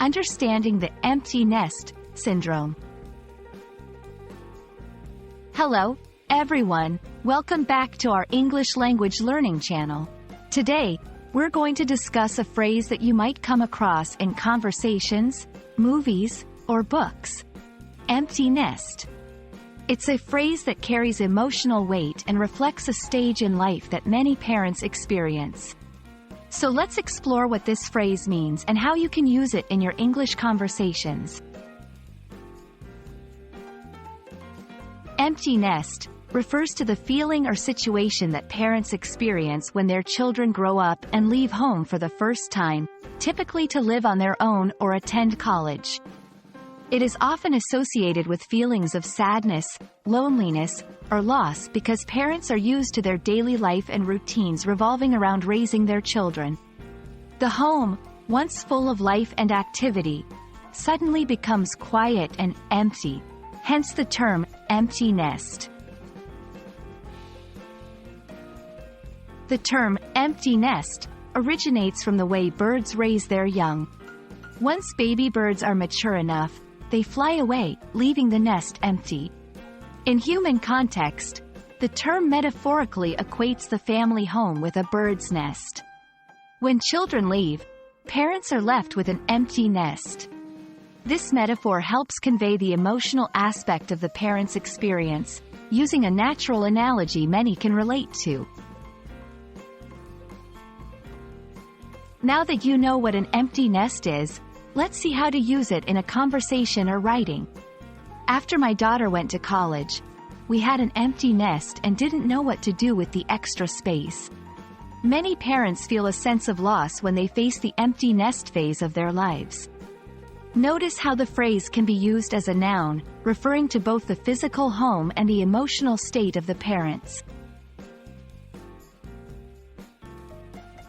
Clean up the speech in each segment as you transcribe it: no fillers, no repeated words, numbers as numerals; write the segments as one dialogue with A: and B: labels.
A: Understanding the empty nest syndrome. Hello, everyone. Welcome back to our English language learning channel. Today, we're going to discuss a phrase that you might come across in conversations, movies, or books. Empty nest. It's a phrase that carries emotional weight and reflects a stage in life that many parents experience. So let's explore what this phrase means and how you can use it in your English conversations. Empty nest refers to the feeling or situation that parents experience when their children grow up and leave home for the first time, typically to live on their own or attend college. It is often associated with feelings of sadness, loneliness, or loss because parents are used to their daily life and routines revolving around raising their children. The home, once full of life and activity, suddenly becomes quiet and empty, hence the term empty nest. The term empty nest originates from the way birds raise their young. Once baby birds are mature enough, they fly away, leaving the nest empty. In human context, the term metaphorically equates the family home with a bird's nest. When children leave, parents are left with an empty nest. This metaphor helps convey the emotional aspect of the parent's experience, using a natural analogy many can relate to. Now that you know what an empty nest is, let's see how to use it in a conversation or writing. After my daughter went to college, we had an empty nest and didn't know what to do with the extra space. Many parents feel a sense of loss when they face the empty nest phase of their lives. Notice how the phrase can be used as a noun, referring to both the physical home and the emotional state of the parents.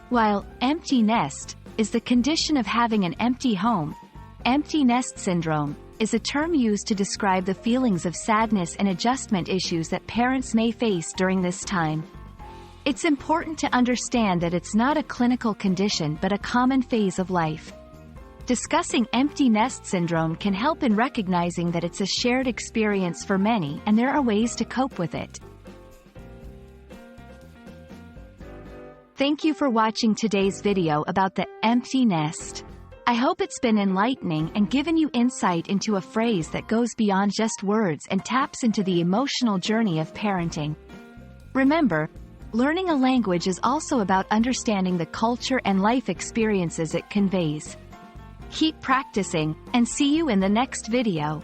A: While empty nest is the condition of having an empty home, empty nest syndrome is a term used to describe the feelings of sadness and adjustment issues that parents may face during this time. It's important to understand that it's not a clinical condition but a common phase of life. Discussing empty nest syndrome can help in recognizing that it's a shared experience for many and there are ways to cope with it. Thank you for watching today's video about the empty nest. I hope it's been enlightening and given you insight into a phrase that goes beyond just words and taps into the emotional journey of parenting. Remember, learning a language is also about understanding the culture and life experiences it conveys. Keep practicing, and see you in the next video.